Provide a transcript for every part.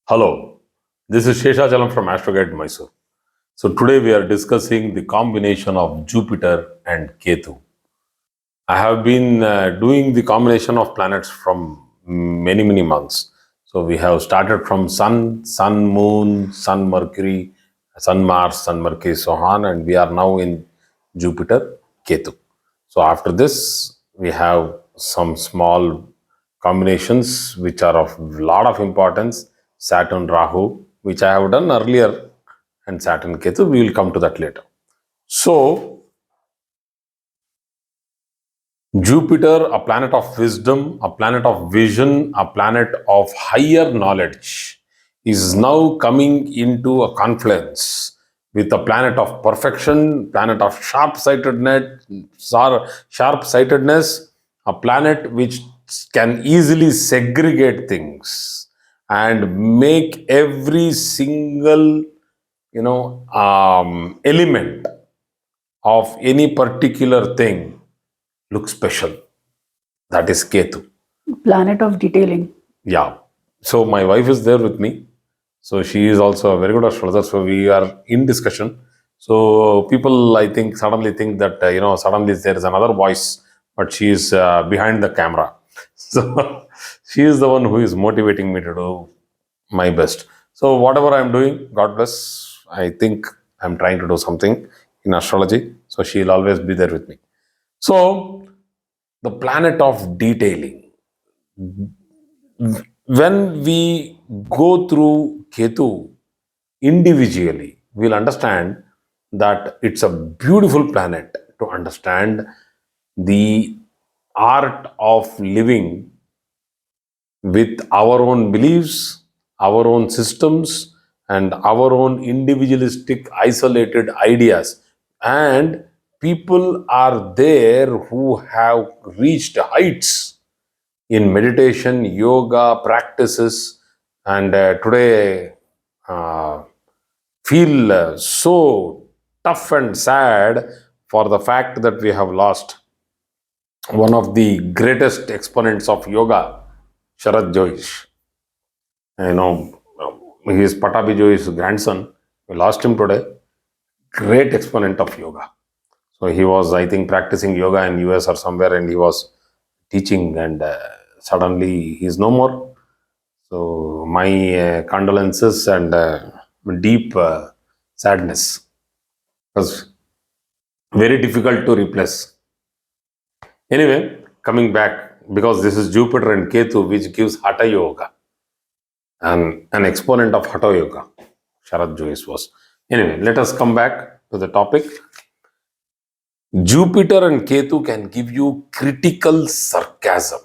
Hello, this is Sheshachalam from Astroguide Mysore. So today we are discussing the combination of Jupiter and Ketu. I have been doing the combination of planets from many months. So we have started from Sun, Moon, Sun, Mercury, Sun, Mars, Sun, Mercury, so on, and we are now in Jupiter, Ketu. So after this, we have some small combinations which are of lot of importance. Saturn, Rahu, which I have done earlier, and Saturn, Ketu. We will come to that later. So Jupiter, a planet of wisdom, a planet of vision, a planet of higher knowledge, is now coming into a confluence with a planet of perfection, planet of sharp-sightedness, a planet which can easily segregate things and make every single element of any particular thing look special. That is Ketu. Planet of detailing. Yeah. So my wife is there with me. So she is also a very good astrologer. So we are in discussion. So people, I think, suddenly think that suddenly there is another voice, but she is behind the camera. So she is the one who is motivating me to do my best. So whatever I'm doing, God bless. I think I'm trying to do something in astrology. So she will always be there with me. So the planet of detailing. When we go through Ketu individually, we'll understand that it's a beautiful planet to understand the art of living with our own beliefs, our own systems, and our own individualistic, isolated ideas. And people are there who have reached heights in meditation, yoga practices, and today uh, feel so tough and sad for the fact that we have lost one of the greatest exponents of yoga, Sharad Joish. He is Patabi Joish's grandson. We lost him today. Great exponent of yoga. So he was, I think, practicing yoga in US or somewhere, and he was teaching, and suddenly he is no more. So my condolences and deep sadness. It was very difficult to replace. Anyway, coming back, because this is Jupiter and Ketu, which gives Hatha Yoga, and an exponent of Hatha Yoga, Sharad Joyce was. Anyway, let us come back to the topic. Jupiter and Ketu can give you critical sarcasm,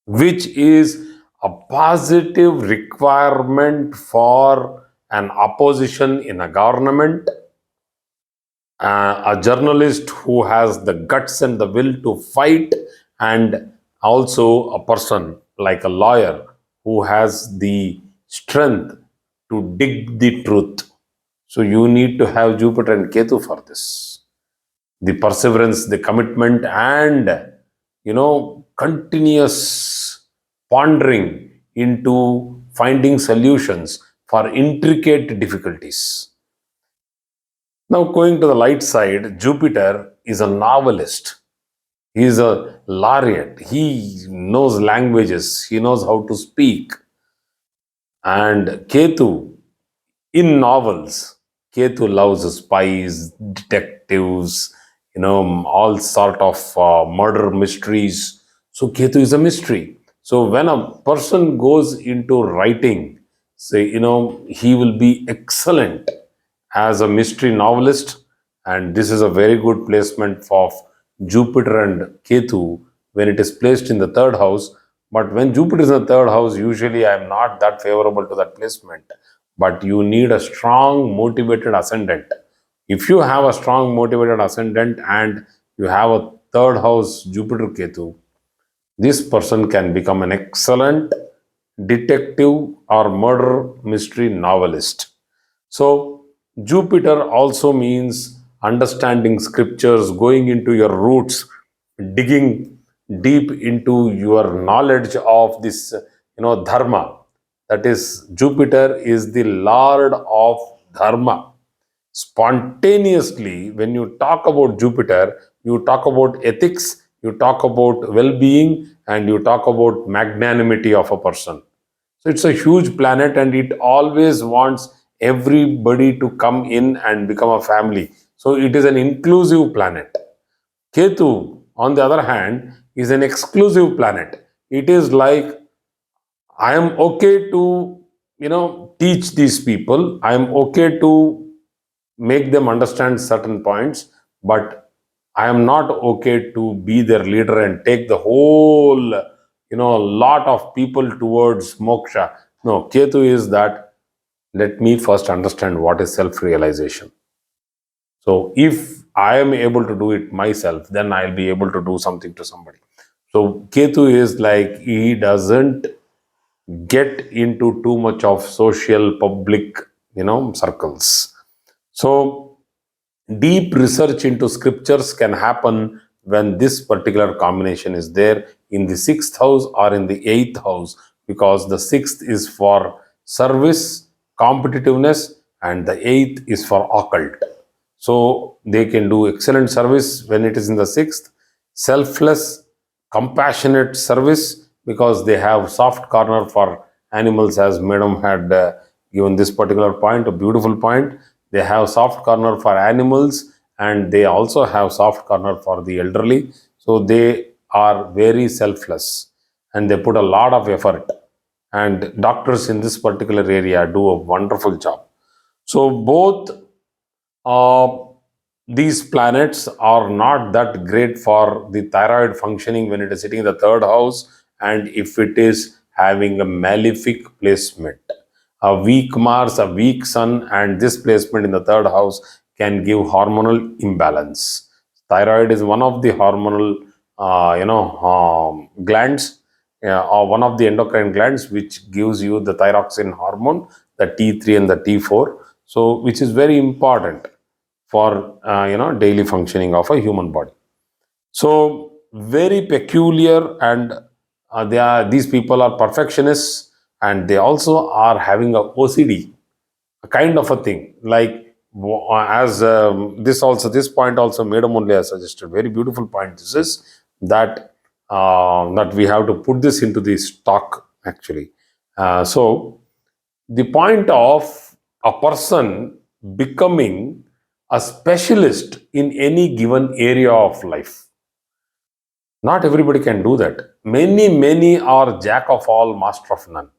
which is a positive requirement for an opposition in a government, a journalist who has the guts and the will to fight, and also a person like a lawyer who has the strength to dig the truth. So you need to have Jupiter and Ketu for this. The perseverance, the commitment, and continuous pondering into finding solutions for intricate difficulties. Now, going to the light side, Jupiter is a novelist. He is a laureate. He knows languages. He knows how to speak. And Ketu, in novels, Ketu loves spies, detectives, all sort of murder mysteries. So Ketu is a mystery. So when a person goes into writing, say, he will be excellent as a mystery novelist, and this is a very good placement of Jupiter and Ketu when it is placed in the third house. But when Jupiter is in the third house, usually I am not that favorable to that placement. But you need a strong, motivated ascendant. If you have a strong, motivated ascendant and you have a third house Jupiter Ketu, this person can become an excellent detective or murder mystery novelist. So, Jupiter also means understanding scriptures, going into your roots, digging deep into your knowledge of this, dharma. that is, Jupiter is the lord of dharma. Spontaneously, when you talk about Jupiter, you talk about ethics, you talk about well being, and you talk about magnanimity of a person. So it's a huge planet and it always wants everybody to come in and become a family. So it is an inclusive planet. Ketu, on the other hand, is an exclusive planet. It is like, I am okay to, teach these people. I am okay to make them understand certain points, but I am not okay to be their leader and take the whole, lot of people towards moksha. No, Ketu is that, let me first understand what is self realization. So if I am able to do it myself, then I'll be able to do something to somebody. So Ketu is like, he doesn't get into too much of social public, circles. So deep research into scriptures can happen when this particular combination is there in the sixth house or in the eighth house, because the sixth is for service, competitiveness, and the eighth is for occult. So they can do excellent service when it is in the sixth, selfless, compassionate service, because they have soft corner for animals, as Madam had given this particular point, a beautiful point. They have soft corner for animals and they also have soft corner for the elderly. So they are very selfless and they put a lot of effort. And doctors in this particular area do a wonderful job. So both uh, these planets are not that great for the thyroid functioning when it is sitting in the third house, and if it is having a malefic placement. A weak Mars, a weak Sun, and this placement in the third house can give hormonal imbalance. Thyroid is one of the hormonal, glands, or one of the endocrine glands, which gives you the thyroxine hormone, the T3 and the T4. So, which is very important for daily functioning of a human body. So very peculiar, and these people are perfectionists, and they also are having a OCD, a kind of a thing. Like, as this point also Madam only has suggested, very beautiful point. This is that that we have to put this into the stock actually. So the point of a person becoming a specialist in any given area of life. Not everybody can do that. Many are jack of all, master of none.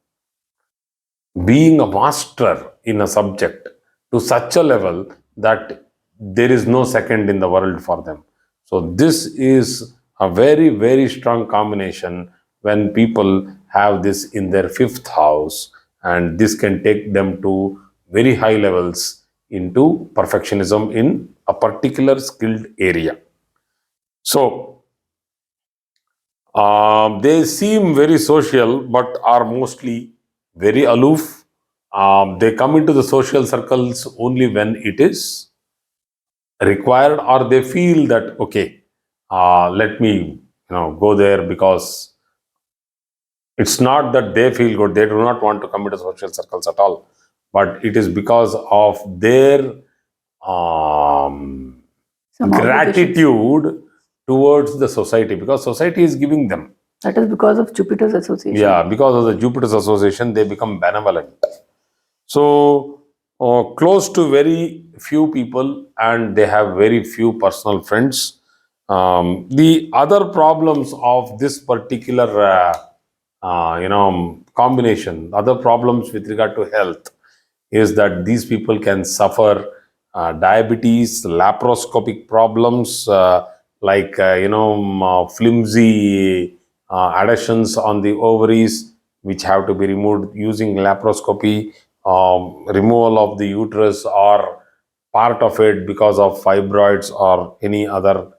Being a master in a subject to such a level that there is no second in the world for them. So, this is a very strong combination when people have this in their fifth house, and this can take them to very high levels into perfectionism in a particular skilled area. So, they seem very social but are mostly very aloof. They come into the social circles only when it is required, or they feel that, okay, let me go there, because it's not that they feel good. They do not want to come into social circles at all, but it is because of their um, Some obligations. gratitude towards the society, because society is giving them. That is because of Jupiter's association. Yeah, because of the Jupiter's association, they become benevolent. So, close to very few people, and they have very few personal friends. The other problems of this particular, combination, other problems with regard to health, is that these people can suffer diabetes, laparoscopic problems, like flimsy adhesions on the ovaries, which have to be removed using laparoscopy, removal of the uterus or part of it because of fibroids or any other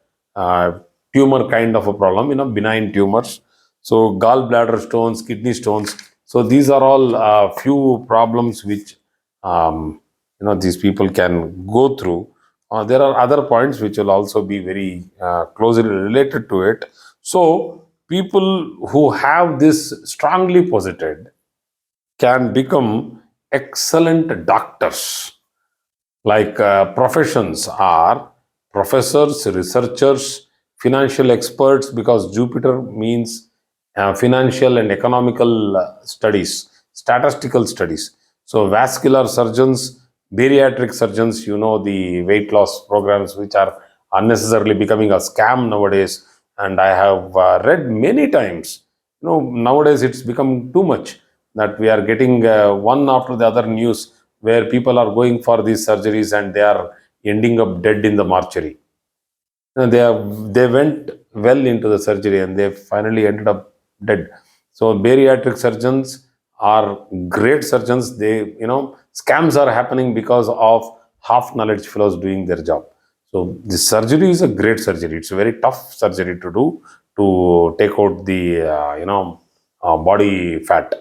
tumor kind of a problem, benign tumors. So gallbladder stones, kidney stones. So these are all few problems which these people can go through. There are other points which will also be very closely related to it. So people who have this strongly posited, can become excellent doctors. Like professions are professors, researchers, financial experts, because Jupiter means financial and economical studies, statistical studies. So, vascular surgeons, bariatric surgeons, the weight loss programs which are unnecessarily becoming a scam nowadays. And I have read many times, nowadays it's become too much that we are getting one after the other news where people are going for these surgeries and they are ending up dead in the mortuary. They went well into the surgery and they finally ended up dead. So bariatric surgeons are great surgeons. Scams are happening because of half knowledge fellows doing their job. So the surgery is a great surgery. It's a very tough surgery to do, to take out the body fat.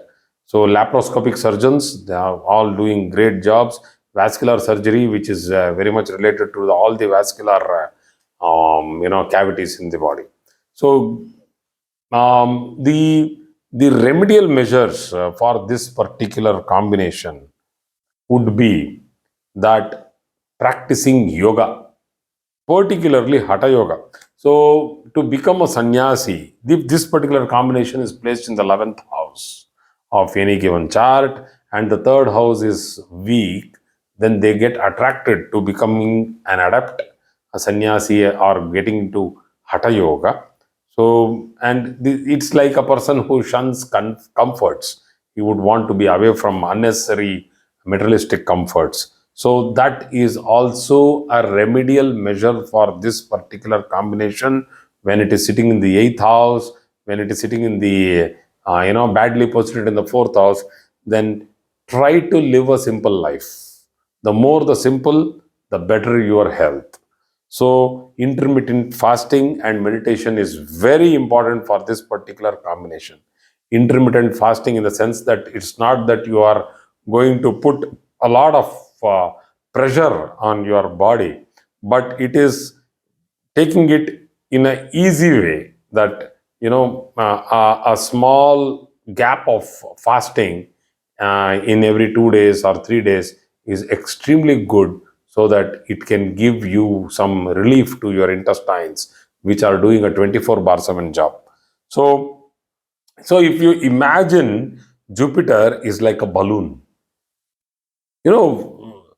So laparoscopic surgeons, they are all doing great jobs. Vascular surgery, which is very much related to all the vascular cavities in the body. So the remedial measures for this particular combination would be that practicing yoga, particularly hatha yoga. So to become a sannyasi, if this particular combination is placed in the 11th house of any given chart and the third house is weak, then they get attracted to becoming an adept, a sannyasi, or getting into hatha yoga. So, and it's like a person who shuns comforts. He would want to be away from unnecessary materialistic comforts. So, that is also a remedial measure for this particular combination when it is sitting in the eighth house, when it is sitting in the, badly positioned in the fourth house. Then try to live a simple life. The more the simple, the better your health. So, intermittent fasting and meditation is very important for this particular combination. Intermittent fasting, in the sense that it's not that you are going to put a lot of pressure on your body, but it is taking it in an easy way, that a small gap of fasting in every 2 days or 3 days is extremely good, so that it can give you some relief to your intestines, which are doing a 24 bar 7 job. So so if you imagine Jupiter is like a balloon,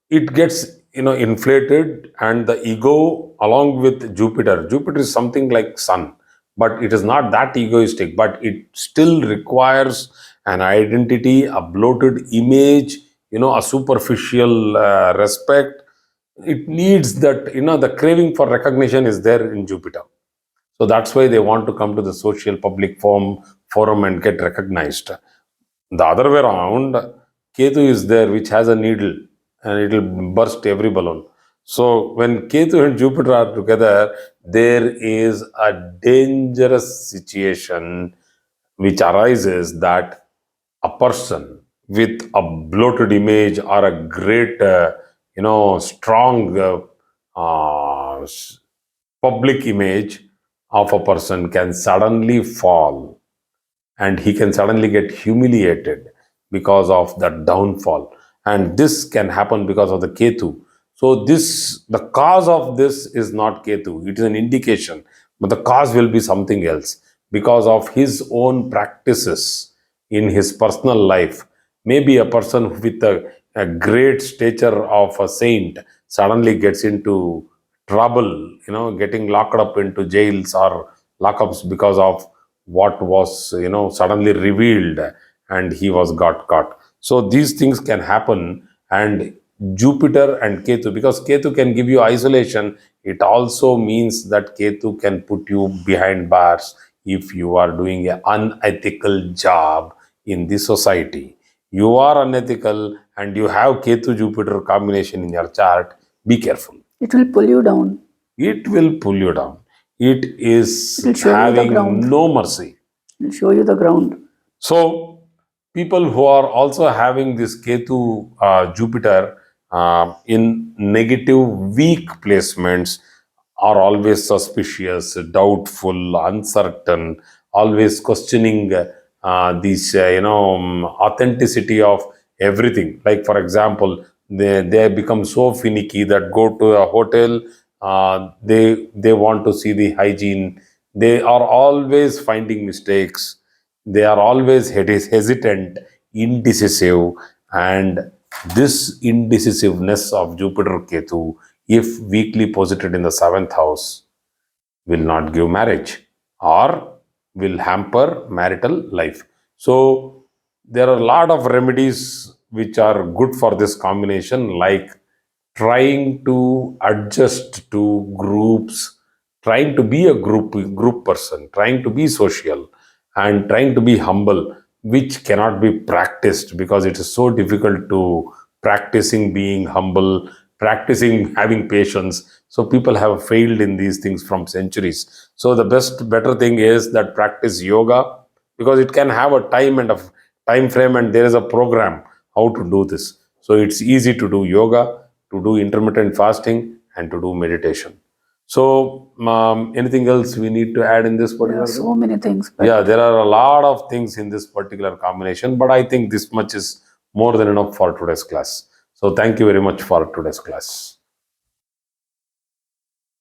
it gets inflated, and the ego along with Jupiter is something like sun, but it is not that egoistic, but it still requires an identity, a bloated image, a superficial respect. It needs that, the craving for recognition is there in Jupiter. So that's why they want to come to the social public forum and get recognized. The other way around, Ketu is there, which has a needle, and it will burst every balloon. So when Ketu and Jupiter are together, there is a dangerous situation which arises, that a person with a bloated image or a great, strong public image of a person can suddenly fall, and he can suddenly get humiliated because of that downfall. And this can happen because of the Ketu. So the cause of this is not Ketu, it is an indication, but the cause will be something else, because of his own practices in his personal life. Maybe a person with a great stature of a saint suddenly gets into trouble, getting locked up into jails or lockups because of what was, suddenly revealed, and he was got caught. So these things can happen. And Jupiter and Ketu, because Ketu can give you isolation, it also means that Ketu can put you behind bars if you are doing an unethical job in the society. You are unethical and you have Ketu Jupiter combination in your chart, be careful. It will pull you down. It will pull you down. It It will is show you the having ground. no mercy. It will show you the ground. So, people who are also having this Ketu Jupiter in negative, weak placements are always suspicious, doubtful, uncertain, always questioning authenticity of everything. Like for example, they become so finicky that go to a hotel, they want to see the hygiene. They are always finding mistakes. They are always hesitant, indecisive, and this indecisiveness of Jupiter Ketu, if weakly posited in the seventh house, will not give marriage or will hamper marital life. So there are a lot of remedies which are good for this combination, like trying to adjust to groups, trying to be a group person, trying to be social, and trying to be humble, which cannot be practiced because it is so difficult to practicing being humble, practicing having patience. So people have failed in these things from centuries. So the better thing is that practice yoga, because it can have a time and a time frame, and there is a program how to do this. So it's easy to do yoga, to do intermittent fasting, and to do meditation. So, anything else we need to add in this There particular are thing? so many things, but Yeah, there are a lot of things in this particular combination, but I think this much is more than enough for today's class. So, thank you very much for today's class.